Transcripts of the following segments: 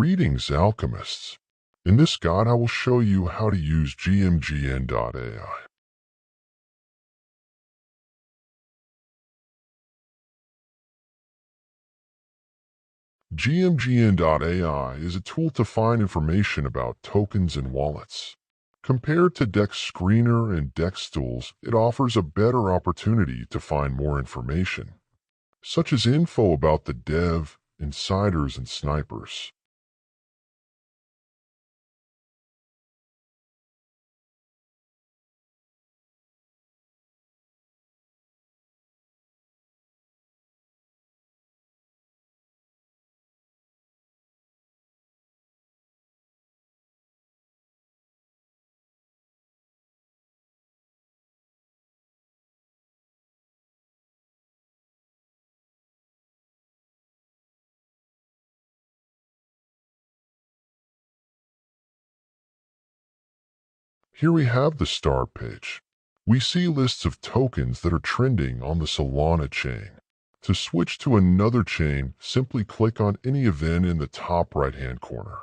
Greetings, alchemists. In this guide, I will show you how to use gmgn.ai. gmgn.ai is a tool to find information about tokens and wallets. Compared to Dex Screener and Dex tools, it offers a better opportunity to find more information, such as info about the dev, insiders, and snipers. Here we have the start page. We see lists of tokens that are trending on the Solana chain. To switch to another chain, simply click on any event in the top right-hand corner.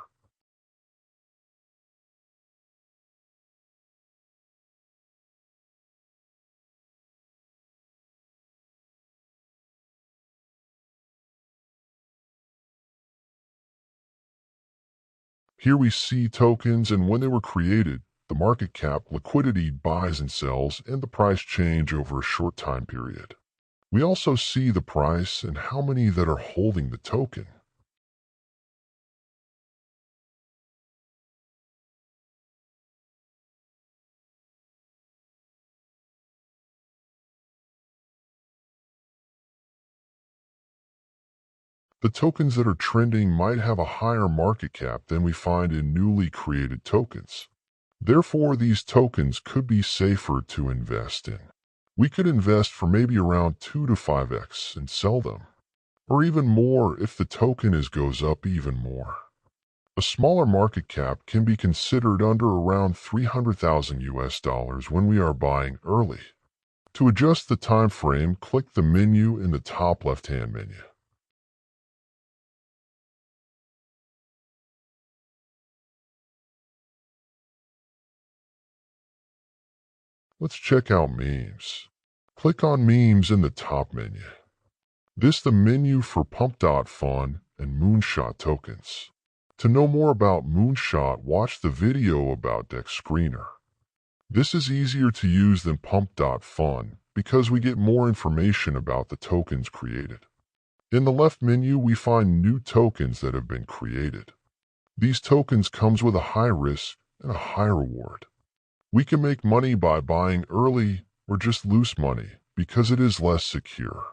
Here we see tokens and when they were created, the market cap, liquidity, buys and sells, and the price change over a short time period. We also see the price and how many that are holding the token. The tokens that are trending might have a higher market cap than we find in newly created tokens. Therefore, these tokens could be safer to invest in. We could invest for maybe around 2 to 5x and sell them, or even more if the token goes up even more. A smaller market cap can be considered under around 300,000 US dollars when we are buying early. To adjust the time frame, click the menu in the top left-hand menu. Let's check out memes. Click on memes in the top menu. This is the menu for pump.fun and moonshot tokens. To know more about moonshot, watch the video about Dex Screener. This is easier to use than pump.fun because we get more information about the tokens created. In the left menu, we find new tokens that have been created. These tokens comes with a high risk and a high reward. We can make money by buying early or just lose money because it is less secure.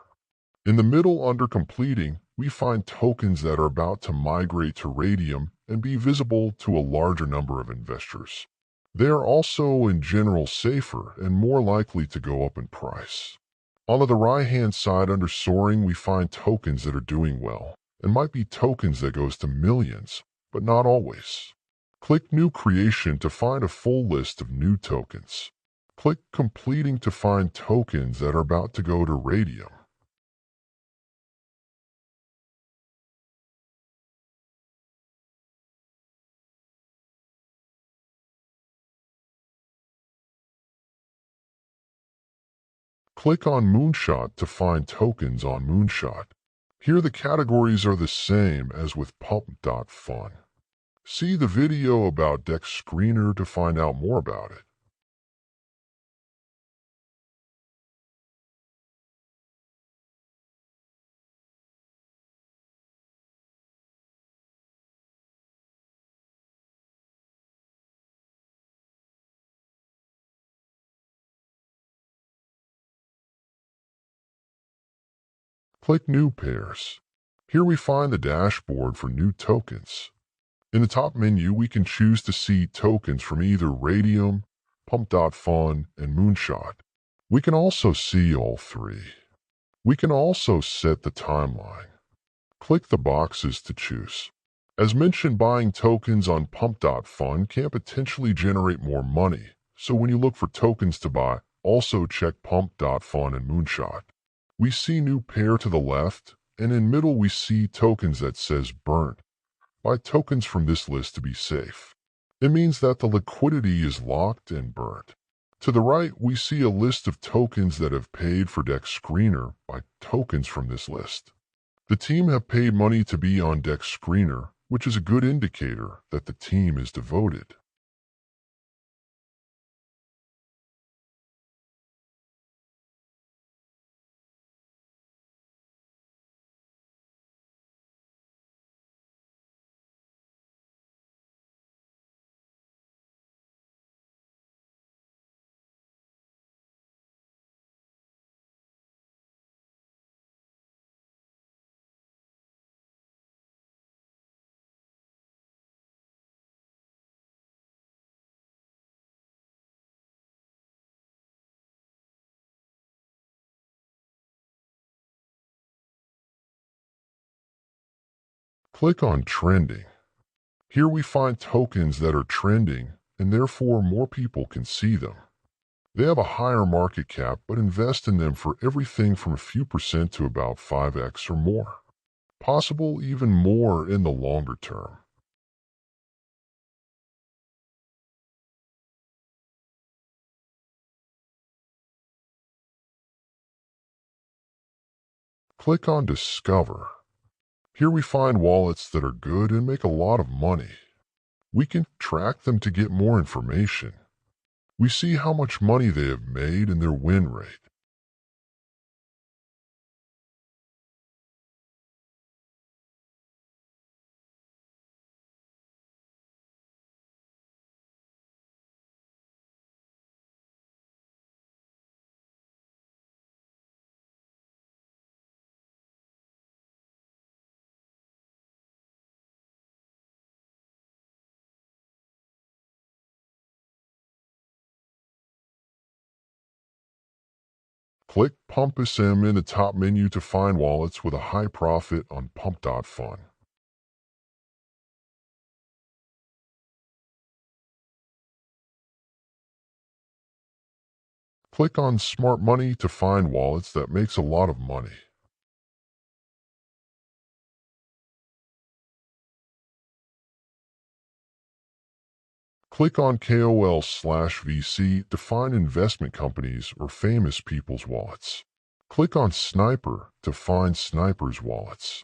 In the middle under completing, we find tokens that are about to migrate to Radium and be visible to a larger number of investors. They are also in general safer and more likely to go up in price. On the right-hand side under soaring, we find tokens that are doing well and might be tokens that goes to millions, but not always. Click New Creation to find a full list of new tokens. Click Completing to find tokens that are about to go to Radium. Click on Moonshot to find tokens on Moonshot. Here the categories are the same as with pump.fun. See the video about Dex Screener to find out more about it. Click New Pairs. Here we find the dashboard for new tokens. In the top menu, we can choose to see tokens from either Radium, Pump.fun, and Moonshot. We can also see all three. We can also set the timeline. Click the boxes to choose. As mentioned, buying tokens on Pump.fun can potentially generate more money, so when you look for tokens to buy, also check Pump.fun and Moonshot. We see new pair to the left, and in middle we see tokens that says burnt. buy tokens from this list to be safe. It means that the liquidity is locked and burnt. To the right, we see a list of tokens that have paid for DEX Screener by tokens from this list. The team have paid money to be on DEX Screener, which is a good indicator that the team is devoted. Click on Trending. Here we find tokens that are trending and therefore more people can see them. They have a higher market cap, but invest in them for everything from a few percent to about 5x or more. Possible even more in the longer term. Click on Discover. Here we find wallets that are good and make a lot of money. We can track them to get more information. We see how much money they have made and their win rate. Click Pump SM in the top menu to find wallets with a high profit on pump.fun. Click on Smart Money to find wallets that makes a lot of money. Click on KOL/VC to find investment companies or famous people's wallets. Click on Sniper to find snipers' wallets.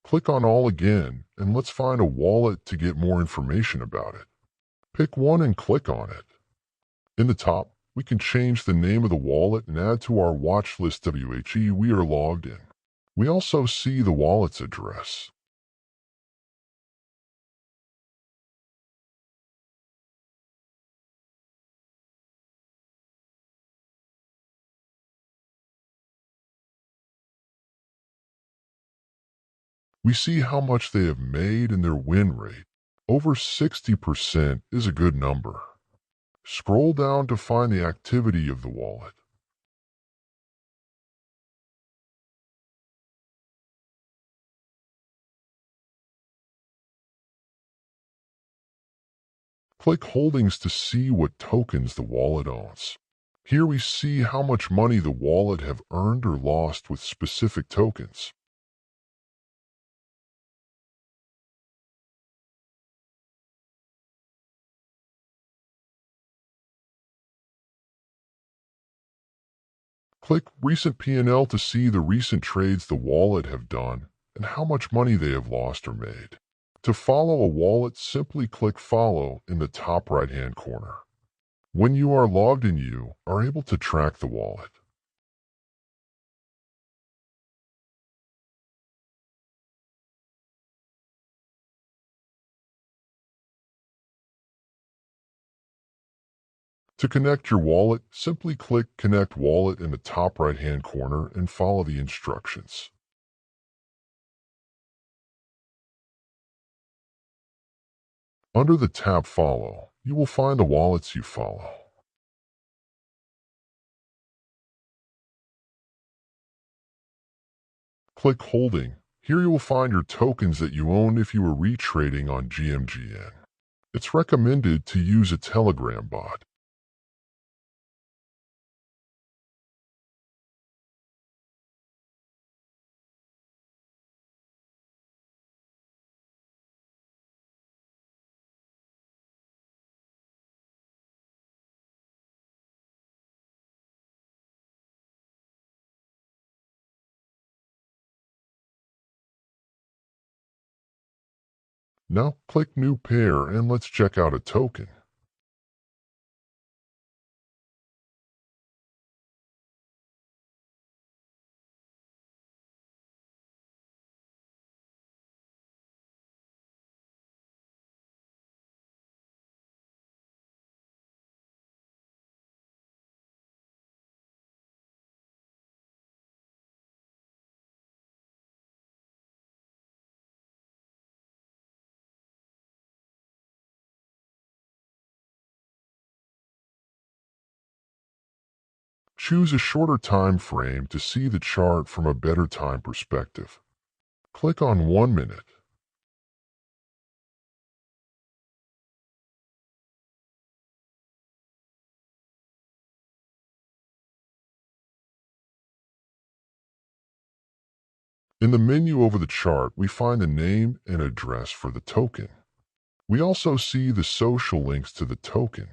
Click on All again, and let's find a wallet to get more information about it. Pick one and click on it. In the top, we can change the name of the wallet and add to our watch list WHE we are logged in. We also see the wallet's address. We see how much they have made and their win rate. Over 60% is a good number. Scroll down to find the activity of the wallet. Click Holdings to see what tokens the wallet owns. Here we see how much money the wallet have earned or lost with specific tokens. Click Recent P&L to see the recent trades the wallet have done and how much money they have lost or made. To follow a wallet, simply click Follow in the top right-hand corner. When you are logged in, you are able to track the wallet. To connect your wallet, simply click Connect Wallet in the top right-hand corner and follow the instructions. Under the tab Follow, you will find the wallets you follow. Click Holding. Here you will find your tokens that you own if you are retrading on gmgn. It's recommended to use a Telegram bot. Now click New Pair and let's check out a token. Choose a shorter time frame to see the chart from a better time perspective. Click on 1 minute. In the menu over the chart, we find the name and address for the token. We also see the social links to the token.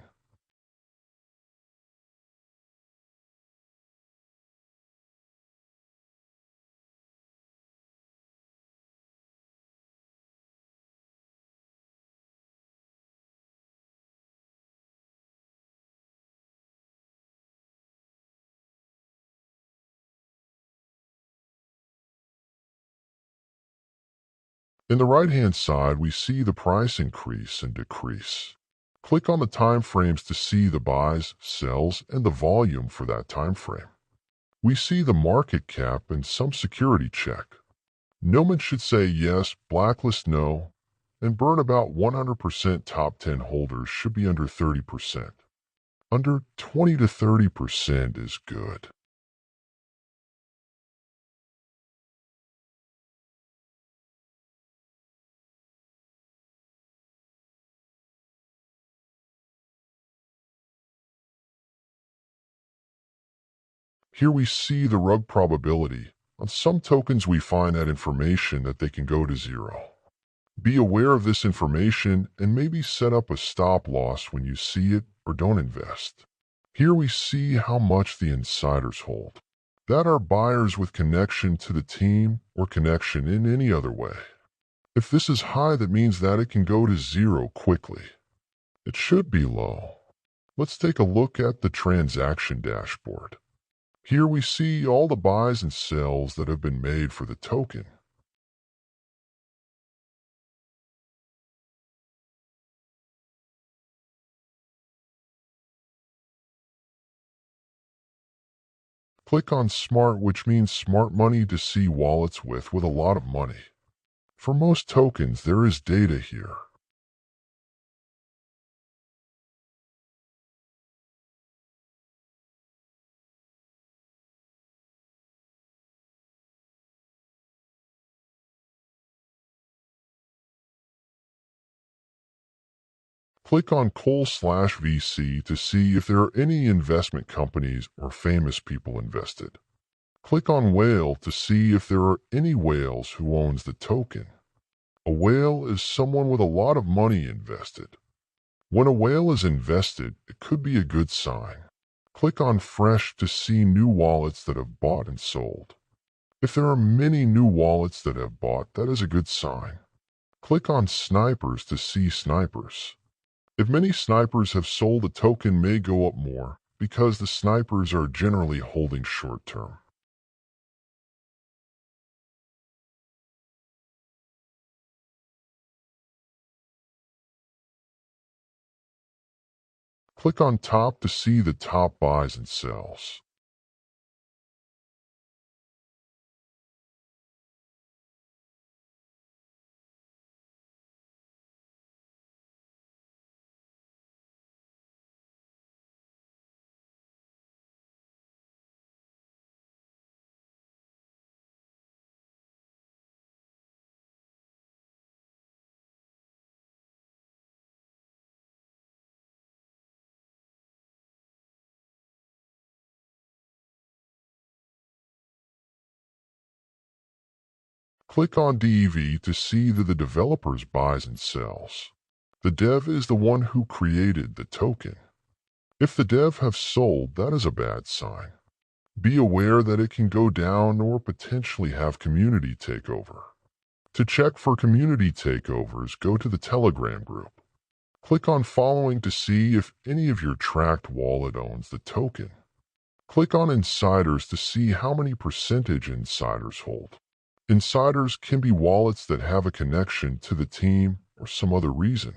In the right-hand side, we see the price increase and decrease. Click on the time frames to see the buys, sells, and the volume for that time frame. We see the market cap and some security check. No one should say yes, blacklist no, and burn about 100% top 10 holders should be under 30%. Under 20 to 30% is good. Here we see the rug probability. On some tokens we find that information that they can go to zero. Be aware of this information and maybe set up a stop loss when you see it or don't invest. Here we see how much the insiders hold. That are buyers with connection to the team or connection in any other way. If this is high, that means that it can go to zero quickly. It should be low. Let's take a look at the transaction dashboard. Here we see all the buys and sells that have been made for the token. Click on Smart, which means smart money, to see wallets with a lot of money. For most tokens, there is data here. Click on Cole/VC to see if there are any investment companies or famous people invested. Click on Whale to see if there are any whales who owns the token. A whale is someone with a lot of money invested. When a whale is invested, it could be a good sign. Click on Fresh to see new wallets that have bought and sold. If there are many new wallets that have bought, that is a good sign. Click on Snipers to see snipers. If many snipers have sold, the token may go up more because the snipers are generally holding short term. Click on Top to see the top buys and sells. Click on DEV to see that the developer's buys and sells. The dev is the one who created the token. If the dev have sold, that is a bad sign. Be aware that it can go down or potentially have community takeover. To check for community takeovers, go to the Telegram group. Click on following to see if any of your tracked wallet owns the token. Click on insiders to see how many percentage insiders hold. Insiders can be wallets that have a connection to the team or some other reason.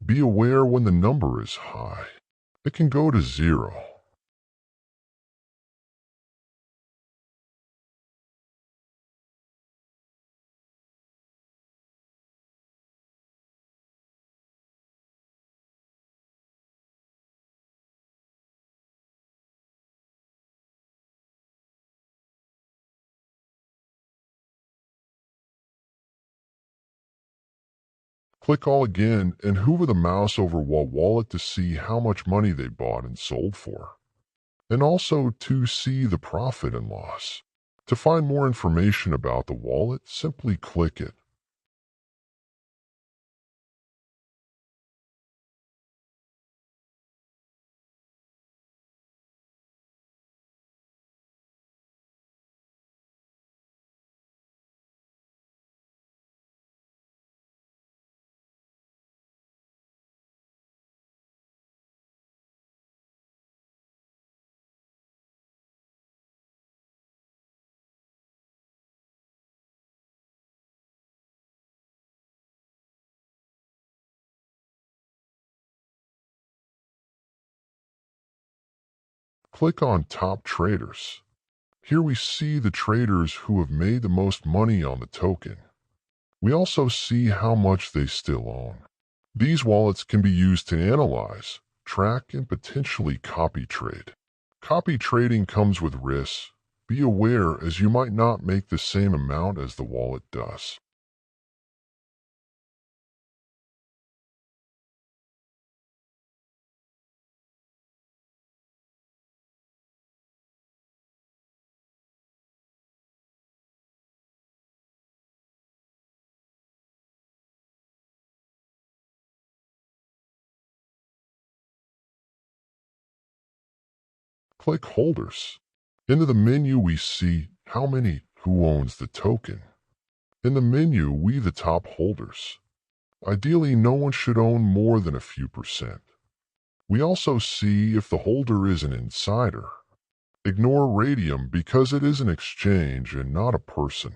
Be aware when the number is high. It can go to 0. Click all again and hover the mouse over what wallet to see how much money they bought and sold for. And also to see the profit and loss. To find more information about the wallet, simply click it. Click on Top Traders. Here we see the traders who have made the most money on the token. We also see how much they still own. These wallets can be used to analyze, track, and potentially copy trade. Copy trading comes with risks. Be aware as you might not make the same amount as the wallet does. Click Holders. Into the menu we see how many, who owns the token. In the menu we the top holders. Ideally no one should own more than a few percent. We also see if the holder is an insider. Ignore Radium because it is an exchange and not a person.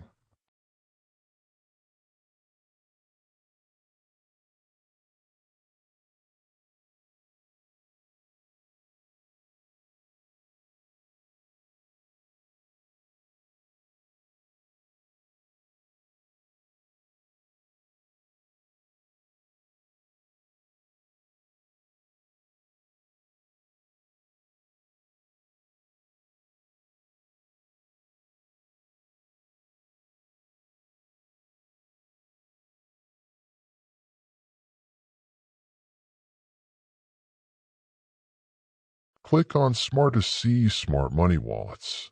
Click on Smart to see smart money wallets.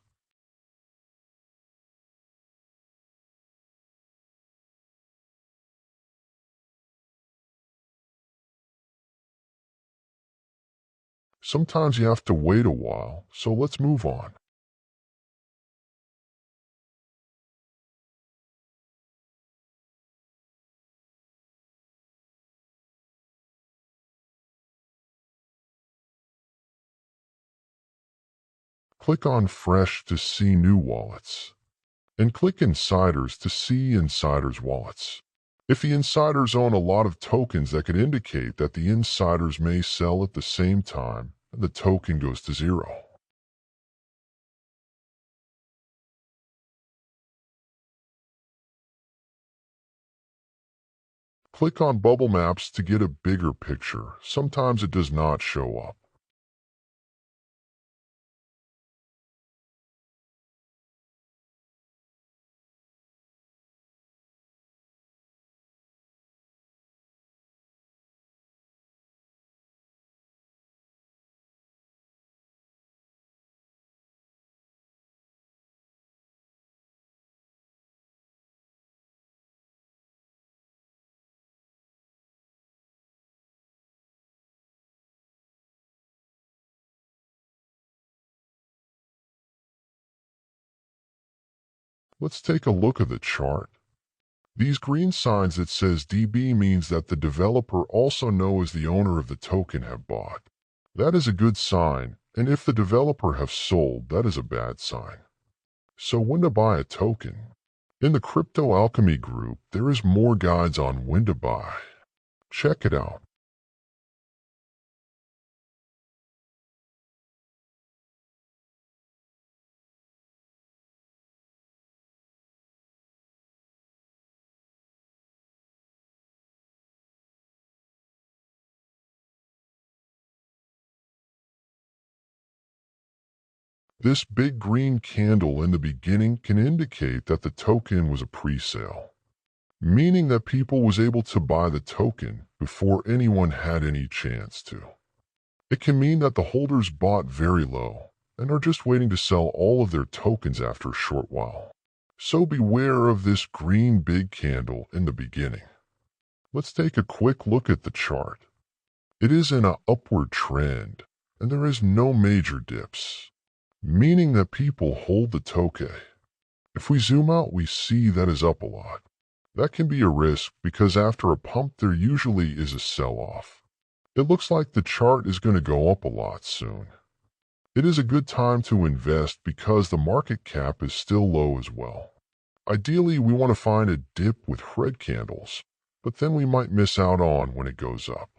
Sometimes you have to wait a while, so let's move on. Click on Fresh to see new wallets. And click Insiders to see insiders' wallets. If the insiders own a lot of tokens, that could indicate that the insiders may sell at the same time and the token goes to 0. Click on Bubble Maps to get a bigger picture. Sometimes it does not show up. Let's take a look at the chart. These green signs that says DB means that the developer, also known as the owner of the token, have bought. That is a good sign, and if the developer have sold, that is a bad sign. So when to buy a token? In the Crypto Alchemy group, there is more guides on when to buy. Check it out. This big green candle in the beginning can indicate that the token was a pre-sale, meaning that people was able to buy the token before anyone had any chance to. It can mean that the holders bought very low and are just waiting to sell all of their tokens after a short while. So beware of this green big candle in the beginning. Let's take a quick look at the chart. It is in an upward trend and there is no major dips, meaning that people hold the token. If we zoom out, we see that is up a lot. That can be a risk because after a pump there usually is a sell-off. It looks like the chart is going to go up a lot soon. It is a good time to invest because the market cap is still low as well. Ideally, we want to find a dip with red candles, but then we might miss out on when it goes up.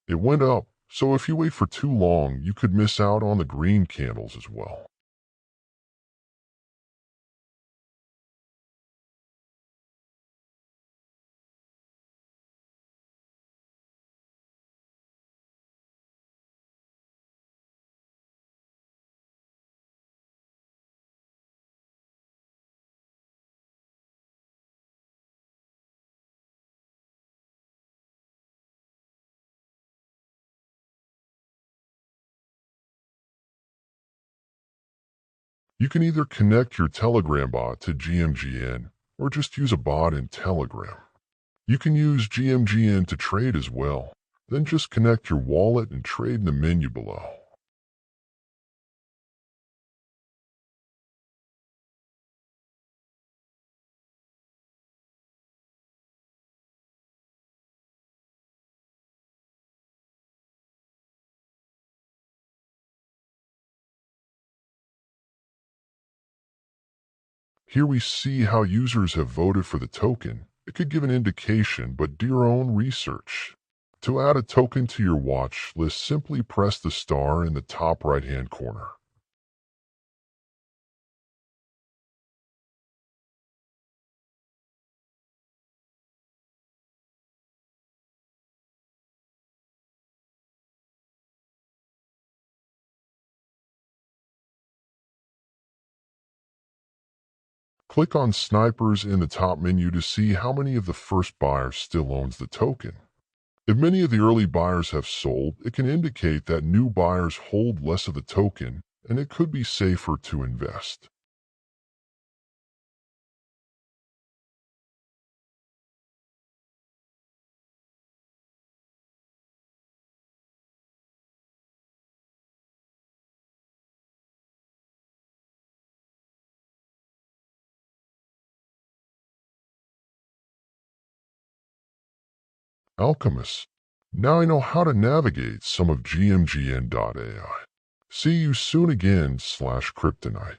It went up, so if you wait for too long, you could miss out on the green candles as well. You can either connect your Telegram bot to gmgn or just use a bot in Telegram. You can use gmgn to trade as well, then just connect your wallet and trade in the menu below. Here we see how users have voted for the token. It could give an indication, but do your own research. To add a token to your watch list, simply press the star in the top right-hand corner. Click on Snipers in the top menu to see how many of the first buyers still owns the token. If many of the early buyers have sold, it can indicate that new buyers hold less of the token and it could be safer to invest. Alchemist. Now I know how to navigate some of gmgn.ai. See you soon again /Cryptonite.